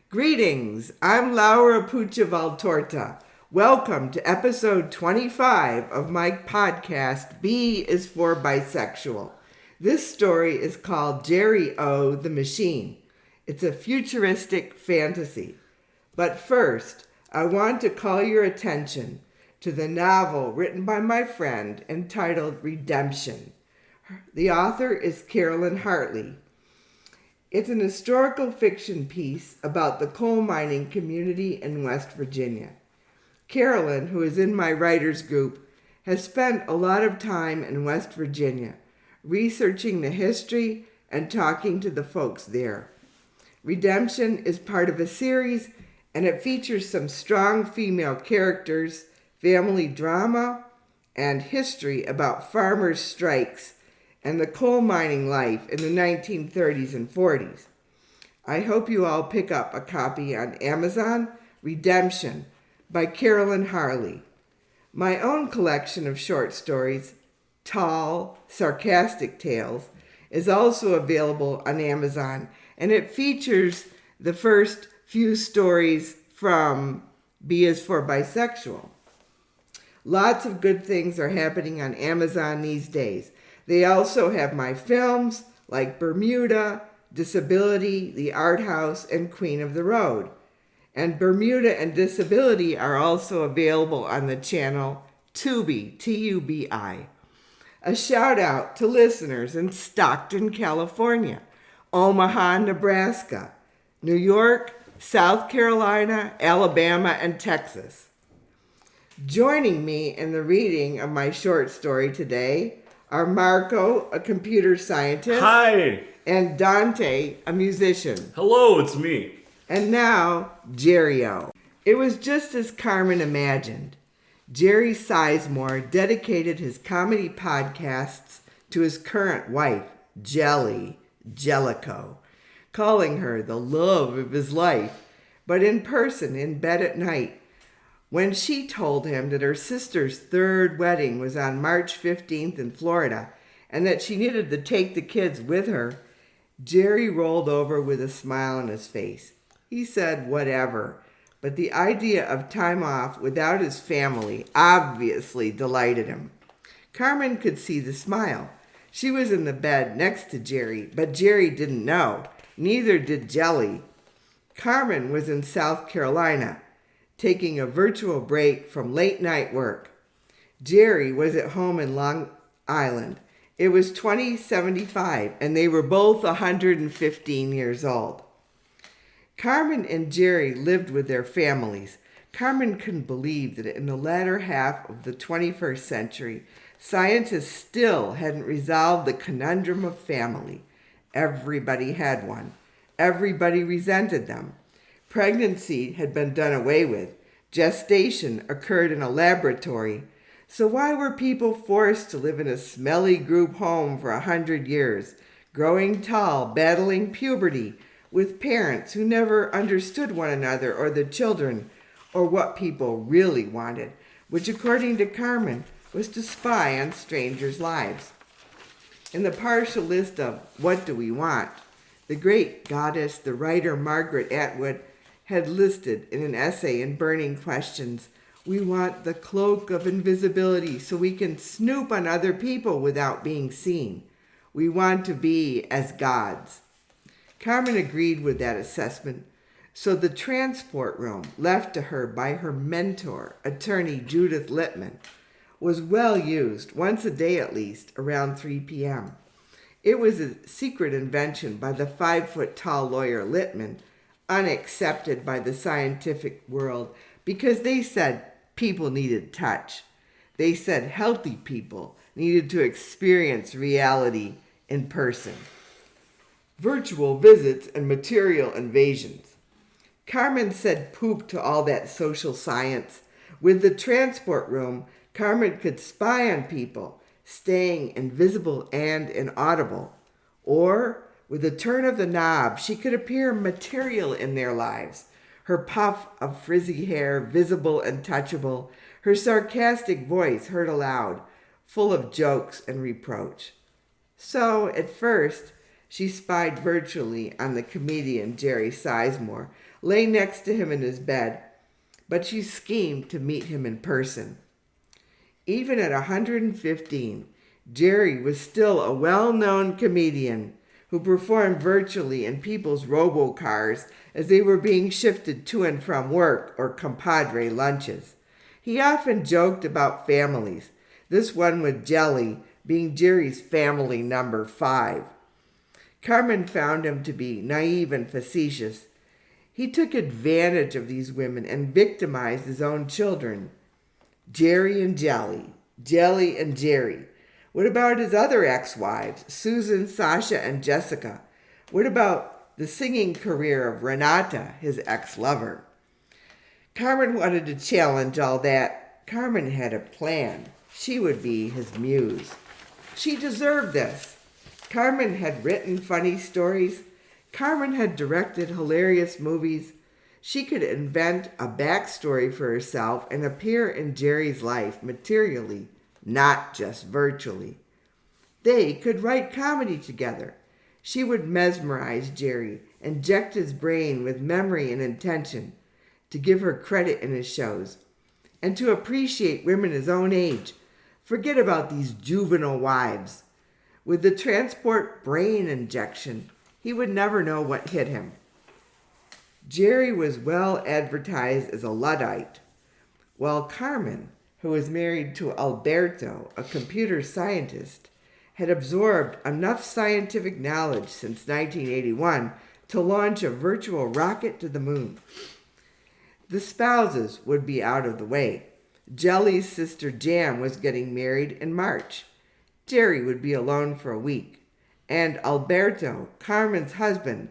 Greetings, I'm Laura Puccia Valtorta. Welcome to episode 25 of my podcast, B is for Bisexual. This story is called Jerry O. the Machine. It's a futuristic fantasy. But first, I want to call your attention to the novel written by my friend entitled Redemption. The author is Carolyn Hartley. It's an historical fiction piece about the coal mining community in West Virginia. Carolyn, who is in my writers group, has spent a lot of time in West Virginia, researching the history and talking to the folks there. Redemption is part of a series, and it features some strong female characters, family drama, and history about farmers' strikes and the coal mining life in the 1930s and 40s. I hope you all pick up a copy on Amazon, Redemption by Carolyn Hartley. My own collection of short stories, Tall, Sarcastic Tales, is also available on Amazon, and it features the first few stories from B is for Bisexual. Lots of good things are happening on Amazon these days. They also have my films like Bermuda, Disability, The Art House, and Queen of the Road. And Bermuda and Disability are also available on the channel Tubi, T-U-B-I. A shout out to listeners in Stockton, California, Omaha, Nebraska, New York, South Carolina, Alabama, and Texas. Joining me in the reading of my short story today are Marco, a computer scientist. Hi. And Dante, a musician. Hello, it's me. And now, Jerry O. It was just as Carmen imagined. Jerry Sizemore dedicated his comedy podcasts to his current wife, Jellico, calling her the love of his life, but in person, in bed at night. When she told him that her sister's third wedding was on March 15th in Florida and that she needed to take the kids with her, Jerry rolled over with a smile on his face. He said whatever, but the idea of time off without his family obviously delighted him. Carmen could see the smile. She was in the bed next to Jerry, but Jerry didn't know. Neither did Jelly. Carmen was in South Carolina, taking a virtual break from late night work. Jerry was at home in Long Island. It was 2075, and they were both 115 years old. Carmen and Jerry lived with their families. Carmen couldn't believe that in the latter half of the 21st century, scientists still hadn't resolved the conundrum of family. Everybody had one. Everybody resented them. Pregnancy had been done away with. Gestation occurred in a laboratory. So why were people forced to live in a smelly group home for 100 years, growing tall, battling puberty, with parents who never understood one another or the children, or what people really wanted, which according to Carmen was to spy on strangers' lives? In the partial list of What Do We Want?, the great goddess, the writer Margaret Atwood, had listed in an essay in Burning Questions, we want the cloak of invisibility so we can snoop on other people without being seen. We want to be as gods. Carmen agreed with that assessment, so the transport room left to her by her mentor, attorney Judith Littman, was well used, once a day at least, around 3 p.m. It was a secret invention by the 5-foot-tall lawyer Littman, unaccepted by the scientific world because they said people needed touch. They said healthy people needed to experience reality in person. Virtual visits and material invasions. Carmen said poop to all that social science. With the transport room, Carmen could spy on people, staying invisible and inaudible. Or, with a turn of the knob, she could appear material in their lives. Her puff of frizzy hair, visible and touchable, her sarcastic voice heard aloud, full of jokes and reproach. So, at first, She spied virtually on the comedian Jerry Sizemore, lay next to him in his bed, but she schemed to meet him in person. Even at 115, Jerry was still a well-known comedian who performed virtually in people's robocars as they were being shifted to and from work or compadre lunches. He often joked about families, this one with Jelly being Jerry's family number 5. Carmen found him to be naive and facetious. He took advantage of these women and victimized his own children. Jerry and Jelly, Jelly and Jerry. What about his other ex-wives, Susan, Sasha, and Jessica? What about the singing career of Renata, his ex-lover? Carmen wanted to challenge all that. Carmen had a plan. She would be his muse. She deserved this. Carmen had written funny stories. Carmen had directed hilarious movies. She could invent a backstory for herself and appear in Jerry's life materially, not just virtually. They could write comedy together. She would mesmerize Jerry, inject his brain with memory and intention, to give her credit in his shows, and to appreciate women his own age. Forget about these juvenile wives. With the transport brain injection, he would never know what hit him. Jerry was well advertised as a Luddite, while Carmen, who was married to Alberto, a computer scientist, had absorbed enough scientific knowledge since 1981 to launch a virtual rocket to the moon. The spouses would be out of the way. Jelly's sister Jam was getting married in March. Jerry would be alone for a week. And Alberto, Carmen's husband,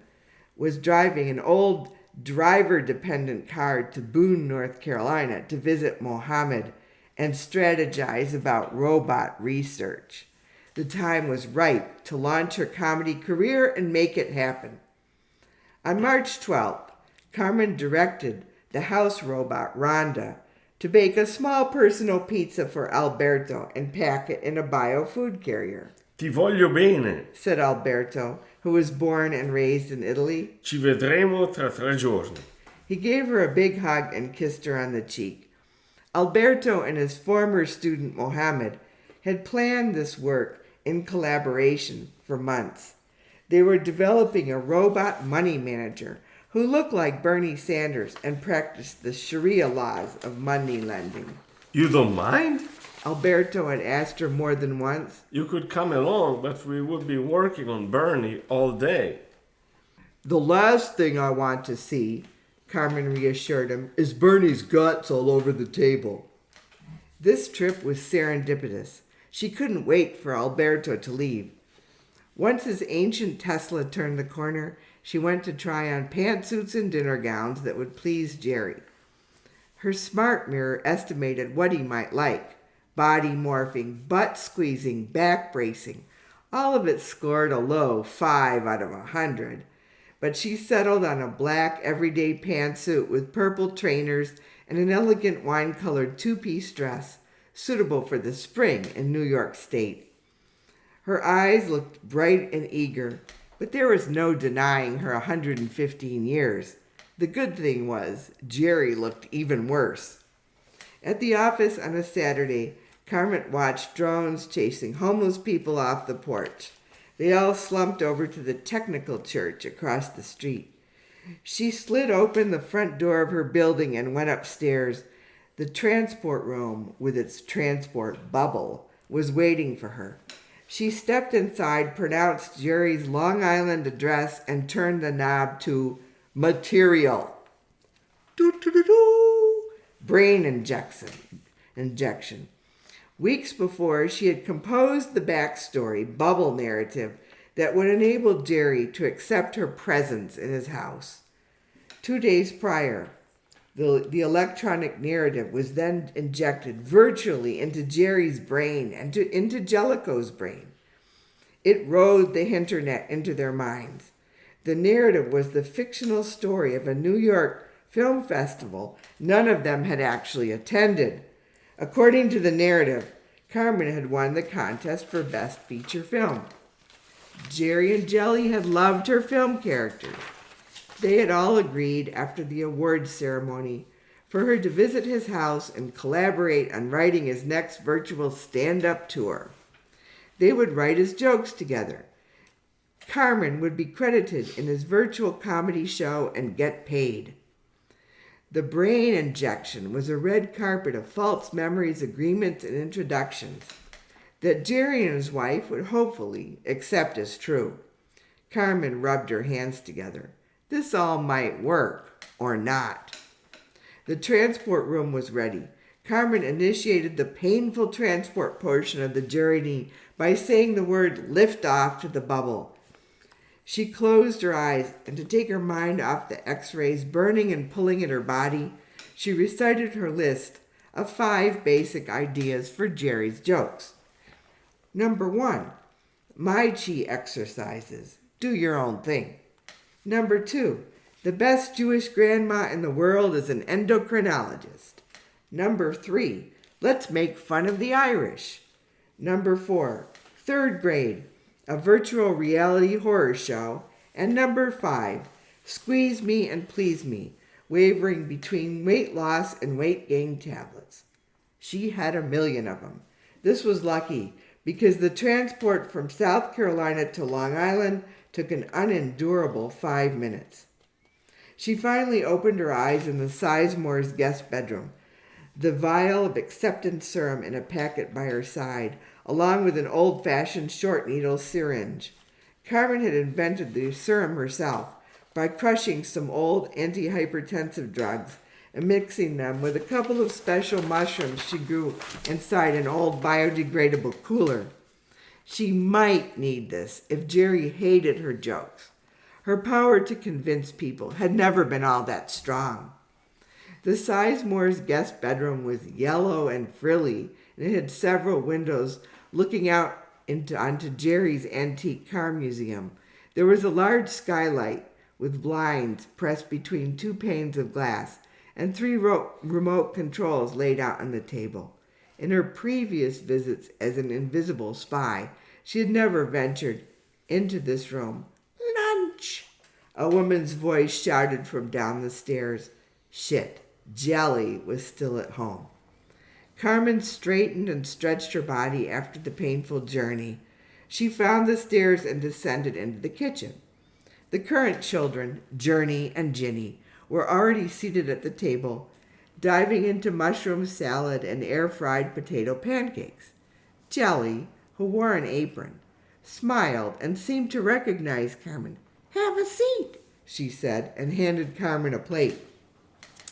was driving an old driver-dependent car to Boone, North Carolina to visit Mohammed and strategize about robot research. The time was ripe to launch her comedy career and make it happen. On March 12th, Carmen directed the house robot Rhonda to bake a small personal pizza for Alberto and pack it in a bio-food carrier. Ti voglio bene, said Alberto, who was born and raised in Italy. Ci vedremo tra 3 giorni. He gave her a big hug and kissed her on the cheek. Alberto and his former student Mohammed had planned this work in collaboration for months. They were developing a robot money manager who looked like Bernie Sanders and practiced the Sharia laws of money lending. You don't mind? Alberto had asked her more than once. You could come along, but we would be working on Bernie all day. The last thing I want to see, Carmen reassured him, is Bernie's guts all over the table. This trip was serendipitous. She couldn't wait for Alberto to leave. Once his ancient Tesla turned the corner, she went to try on pantsuits and dinner gowns that would please Jerry. Her smart mirror estimated what he might like. Body morphing, butt squeezing, back bracing. All of it scored a low 5 out of 100. But she settled on a black everyday pantsuit with purple trainers and an elegant wine-colored 2-piece dress, suitable for the spring in New York State. Her eyes looked bright and eager, but there was no denying her 115 years. The good thing was, Jerry looked even worse. At the office on a Saturday, Carmen watched drones chasing homeless people off the porch. They all slumped over to the technical church across the street. She slid open the front door of her building and went upstairs. The transport room, with its transport bubble, was waiting for her. She stepped inside, pronounced Jerry's Long Island address, and turned the knob to material. Doo-doo-doo-doo. Brain injection. Weeks before, she had composed the backstory, bubble narrative, that would enable Jerry to accept her presence in his house. 2 days prior, the electronic narrative was then injected virtually into Jerry's brain and into Jellicoe's brain. It rode the internet into their minds. The narrative was the fictional story of a New York film festival none of them had actually attended. According to the narrative, Carmen had won the contest for Best Feature Film. Jerry and Jelly had loved her film characters. They had all agreed after the awards ceremony for her to visit his house and collaborate on writing his next virtual stand-up tour. They would write his jokes together. Carmen would be credited in his virtual comedy show and get paid. The brain injection was a red carpet of false memories, agreements, and introductions that Jerry and his wife would hopefully accept as true. Carmen rubbed her hands together. This all might work, or not. The transport room was ready. Carmen initiated the painful transport portion of the journey by saying the word lift off to the bubble. She closed her eyes, and to take her mind off the x-rays burning and pulling at her body, she recited her list of 5 basic ideas for Jerry's jokes. Number 1, my chi exercises. Do your own thing. Number 2, the best Jewish grandma in the world is an endocrinologist. Number 3, let's make fun of the Irish. Number 4, 3rd grade, a virtual reality horror show. And number 5, squeeze me and please me, wavering between weight loss and weight gain tablets. She had 1,000,000 of them. This was lucky because the transport from South Carolina to Long Island took an unendurable 5 minutes. She finally opened her eyes in the Sizemore's guest bedroom, the vial of acceptance serum in a packet by her side, along with an old-fashioned short-needle syringe. Carmen had invented the serum herself by crushing some old antihypertensive drugs and mixing them with a couple of special mushrooms she grew inside an old biodegradable cooler. She might need this if Jerry hated her jokes. Her power to convince people had never been all that strong. The Sizemore's guest bedroom was yellow and frilly, and it had several windows looking out onto Jerry's antique car museum. There was a large skylight with blinds pressed between 2 panes of glass and 3 remote controls laid out on the table. In her previous visits as an invisible spy, she had never ventured into this room. Lunch! A woman's voice shouted from down the stairs. Shit, Jelly was still at home. Carmen straightened and stretched her body after the painful journey. She found the stairs and descended into the kitchen. The current children, Journey and Ginny, were already seated at the table, diving into mushroom salad and air-fried potato pancakes. Jelly, who wore an apron, smiled and seemed to recognize Carmen. "Have a seat," she said, and handed Carmen a plate.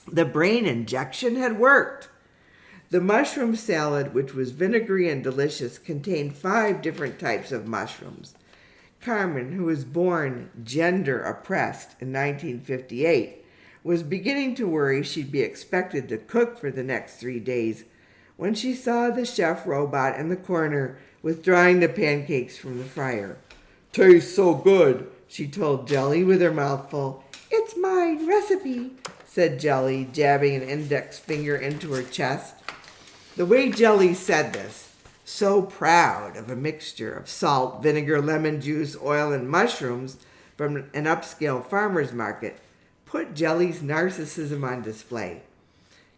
The brain injection had worked. The mushroom salad, which was vinegary and delicious, contained 5 different types of mushrooms. Carmen, who was born gender-oppressed in 1958, was beginning to worry she'd be expected to cook for the next 3 days when she saw the chef robot in the corner withdrawing the pancakes from the fryer. "Tastes so good," she told Jelly with her mouth full. "It's my recipe," said Jelly, jabbing an index finger into her chest. The way Jelly said this, so proud of a mixture of salt, vinegar, lemon juice, oil, and mushrooms from an upscale farmer's market, put Jelly's narcissism on display.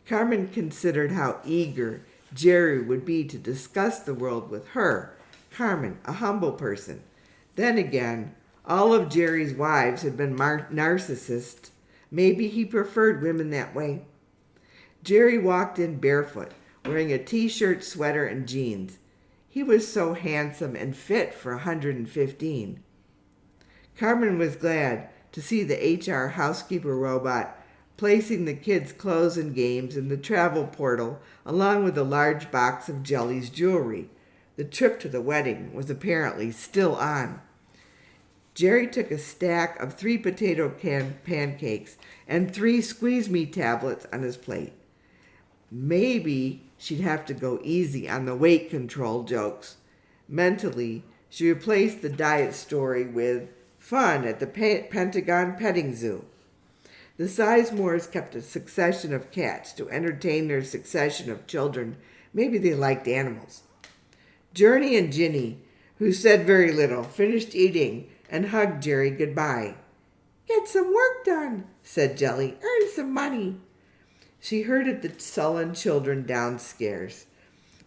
Carmen considered how eager Jerry would be to discuss the world with her, Carmen, a humble person. Then again, all of Jerry's wives had been narcissists. Maybe he preferred women that way. Jerry walked in barefoot, wearing a t-shirt, sweater, and jeans. He was so handsome and fit for 115. Carmen was glad to see the HR housekeeper robot placing the kids' clothes and games in the travel portal along with a large box of Jelly's jewelry. The trip to the wedding was apparently still on. Jerry took a stack of 3 potato pancakes and 3 squeeze-me tablets on his plate. Maybe she'd have to go easy on the weight control jokes. Mentally, she replaced the diet story with fun at the Pentagon petting zoo. The Sizemores kept a succession of cats to entertain their succession of children. Maybe they liked animals. Journey and Ginny who said very little, finished eating and hugged Jerry goodbye. "Get some work done," said Jelly. "Earn some money." She herded the sullen children downstairs.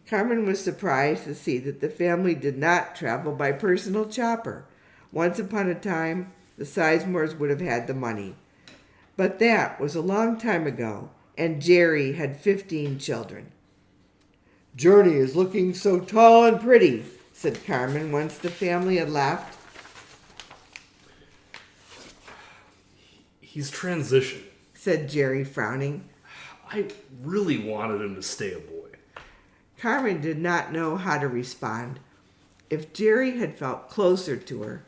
Carmen was surprised to see that the family did not travel by personal chopper. Once upon a time, the Sizemores would have had the money. But that was a long time ago, and Jerry had 15 children. "Journey is looking so tall and pretty," said Carmen once the family had left. "He's transitioning," said Jerry, frowning. "I really wanted him to stay a boy." Carmen did not know how to respond. If Jerry had felt closer to her,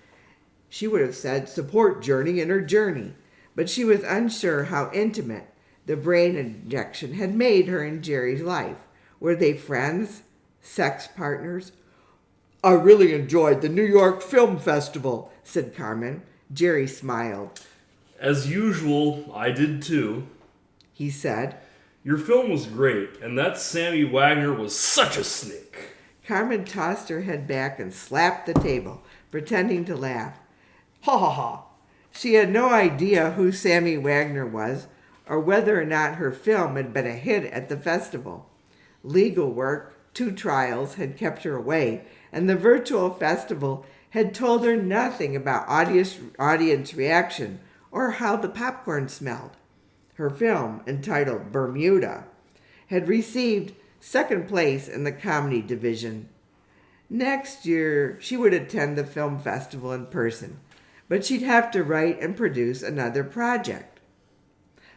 she would have said, "Support Journey in her journey." But she was unsure how intimate the brain injection had made her in Jerry's life. Were they friends? Sex partners? "I really enjoyed the New York Film Festival," said Carmen. Jerry smiled. "As usual, I did too," he said. "Your film was great, and that Sammy Wagner was such a snake." Carmen tossed her head back and slapped the table, pretending to laugh. Ha ha ha! She had no idea who Sammy Wagner was, or whether or not her film had been a hit at the festival. Legal work, 2 trials, had kept her away, and the virtual festival had told her nothing about audience reaction or how the popcorn smelled. Her film, entitled Bermuda, had received 2nd place in the comedy division. Next year, she would attend the film festival in person, but she'd have to write and produce another project.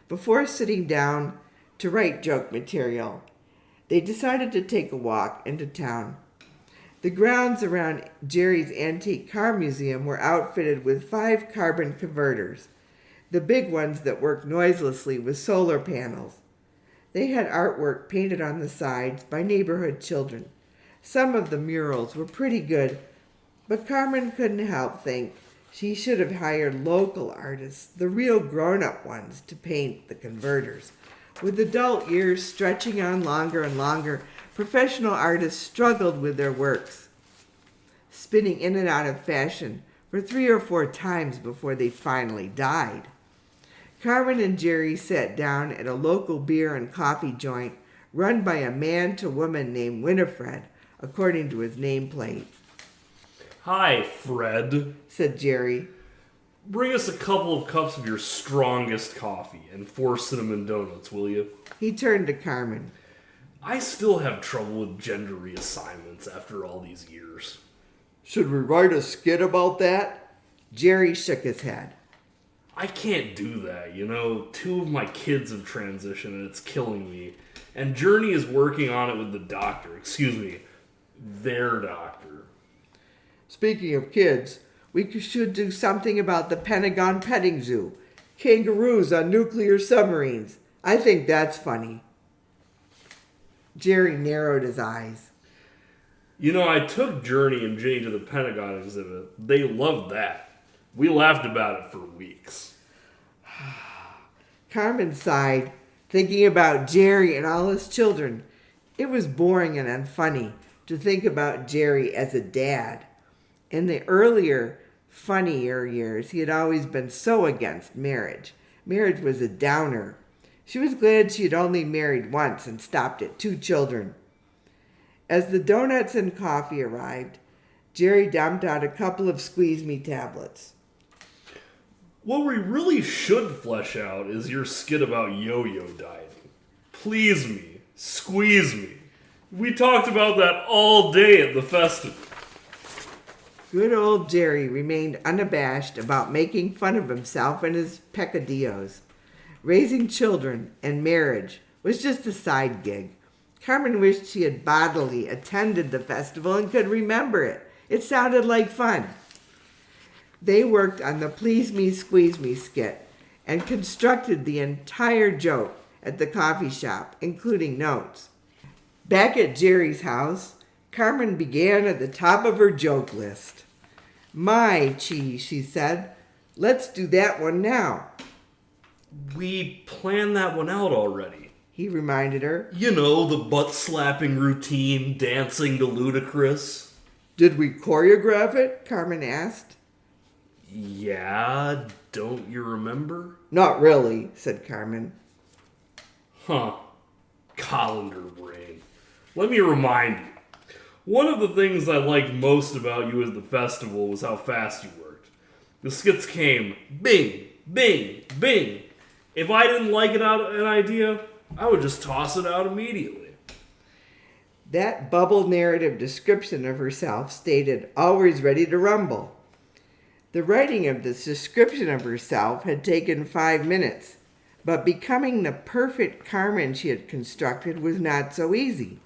Before sitting down to write joke material, they decided to take a walk into town. The grounds around Jerry's antique car museum were outfitted with 5 carbon converters, the big ones that work noiselessly with solar panels. They had artwork painted on the sides by neighborhood children. Some of the murals were pretty good, but Carmen couldn't help think she should have hired local artists, the real grown-up ones, to paint the converters. With adult years stretching on longer and longer, professional artists struggled with their works, spinning in and out of fashion for 3 or 4 times before they finally died. Carmen and Jerry sat down at a local beer and coffee joint run by a man-to-woman named Winifred, according to his nameplate. "Hi, Fred," said Jerry. "Bring us a couple of cups of your strongest coffee and 4 cinnamon donuts, will you?" He turned to Carmen. "I still have trouble with gender reassignments after all these years." "Should we write a skit about that?" Jerry shook his head. "I can't do that, 2 of my kids have transitioned and it's killing me. And Journey is working on it with the doctor. Excuse me, their doctor." "Speaking of kids, we should do something about the Pentagon petting zoo. Kangaroos on nuclear submarines. I think that's funny." Jerry narrowed his eyes. I took Journey and Ginny to the Pentagon exhibit. They loved that. We laughed about it for weeks. Carmen sighed, thinking about Jerry and all his children. It was boring and unfunny to think about Jerry as a dad. In the earlier, funnier years, he had always been so against marriage. Marriage was a downer. She was glad she had only married once and stopped at 2 children. As the donuts and coffee arrived, Jerry dumped out a couple of squeeze-me tablets. What we really should flesh out is your skit about yo-yo dieting. Please me. Squeeze me. We talked about that all day at the festival. Good old Jerry remained unabashed about making fun of himself and his peccadillos. Raising children and marriage was just a side gig. Carmen wished she had bodily attended the festival and could remember it. It sounded like fun. They worked on the Please Me, Squeeze Me skit and constructed the entire joke at the coffee shop, including notes. Back at Jerry's house, Carmen began at the top of her joke list. "My cheese," she said. "Let's do that one now." We planned that one out already. He reminded her. The butt-slapping routine, dancing to Ludacris. Did we choreograph it? Carmen asked. Yeah, don't you remember? Not really, said Carmen. Huh. Colander brain. Let me remind you. One of the things I liked most about you at the festival was how fast you worked. The skits came bing, bing, bing. If I didn't like an idea, I would just toss it out immediately. That bubble narrative description of herself stated, always ready to rumble. The writing of this description of herself had taken 5 minutes, but becoming the perfect Carmen she had constructed was not so easy.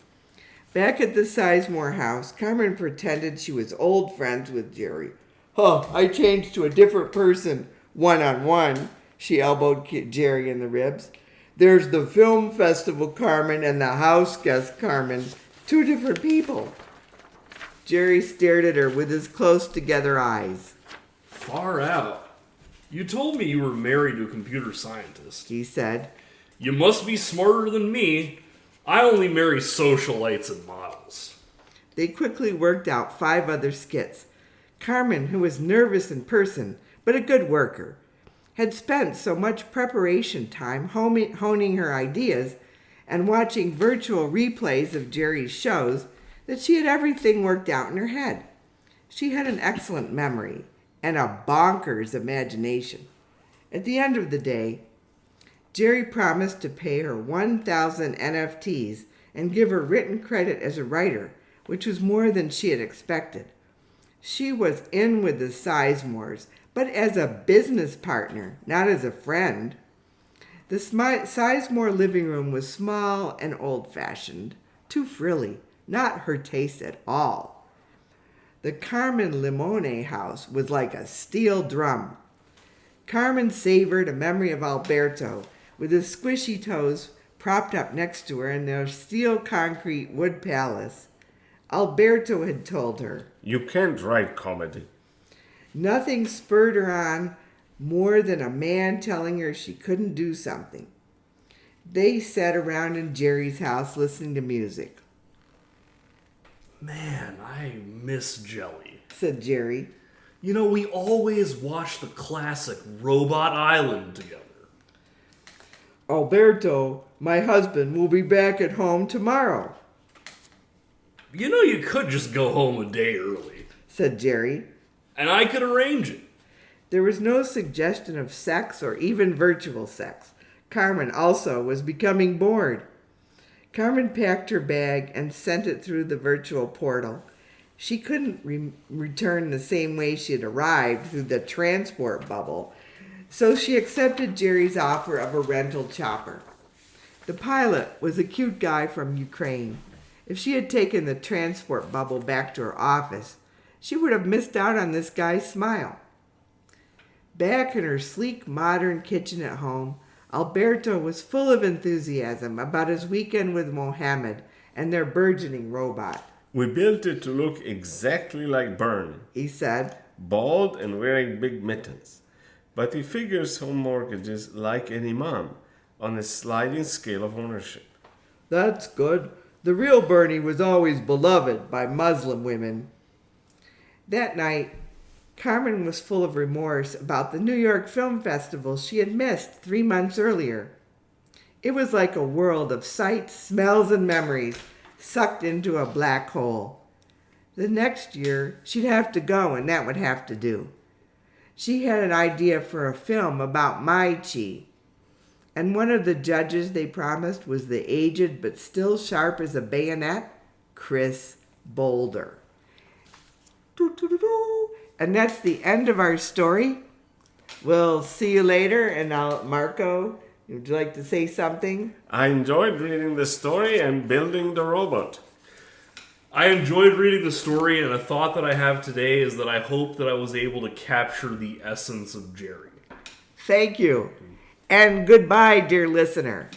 Back at the Sizemore house, Carmen pretended she was old friends with Jerry. I changed to a different person, one-on-one, she elbowed Jerry in the ribs. There's the film festival Carmen and the house guest Carmen, 2 different people. Jerry stared at her with his close together eyes. Far out. You told me you were married to a computer scientist, He said. You must be smarter than me. I only marry socialites and models. They quickly worked out 5 other skits. Carmen, who was nervous in person, but a good worker, had spent so much preparation time honing her ideas and watching virtual replays of Jerry's shows that she had everything worked out in her head. She had an excellent memory and a bonkers imagination. At the end of the day, Jerry promised to pay her 1,000 NFTs and give her written credit as a writer, which was more than she had expected. She was in with the Sizemores, but as a business partner, not as a friend. The Sizemore living room was small and old-fashioned, too frilly, not her taste at all. The Carmen Limone house was like a steel drum. Carmen savored a memory of Alberto, with his squishy toes propped up next to her in their steel concrete wood palace. Alberto had told her, You can't write comedy. nothing spurred her on more than a man telling her she couldn't do something. They sat around in Jerry's house listening to music. Man, I miss Jelly. Said Jerry. You know, we always watch the classic Robot Island together. Alberto, my husband, will be back at home tomorrow, You know, you could just go home a day early, said Jerry. and I could arrange it. There was no suggestion of sex or even virtual sex. Carmen also was becoming bored. Carmen packed her bag and sent it through the virtual portal. She couldn't return the same way she had arrived, through the transport bubble, so she accepted Jerry's offer of a rental chopper. The pilot was a cute guy from Ukraine. If she had taken the transport bubble back to her office, she would have missed out on this guy's smile. Back in her sleek, modern kitchen at home, Alberto was full of enthusiasm about his weekend with Mohammed and their burgeoning robot. We built it to look exactly like Bernie, He said. bald and wearing big mittens. But he figures home mortgages like an imam on a sliding scale of ownership. That's good. The real Bernie was always beloved by Muslim women. That night, Carmen was full of remorse about the New York Film Festival she had missed 3 months earlier. It was like a world of sights, smells, and memories sucked into a black hole. The next year, she'd have to go, and that would have to do. She had an idea for a film about Mai Chi, and one of the judges they promised was the aged but still sharp as a bayonet, Chris Boulder. And that's the end of our story. We'll see you later. And now, Marco, would you like to say something? I enjoyed reading the story and building the robot. I enjoyed reading the story, and a thought that I have today is that I hope that I was able to capture the essence of Jerry. Thank you. And goodbye, dear listener.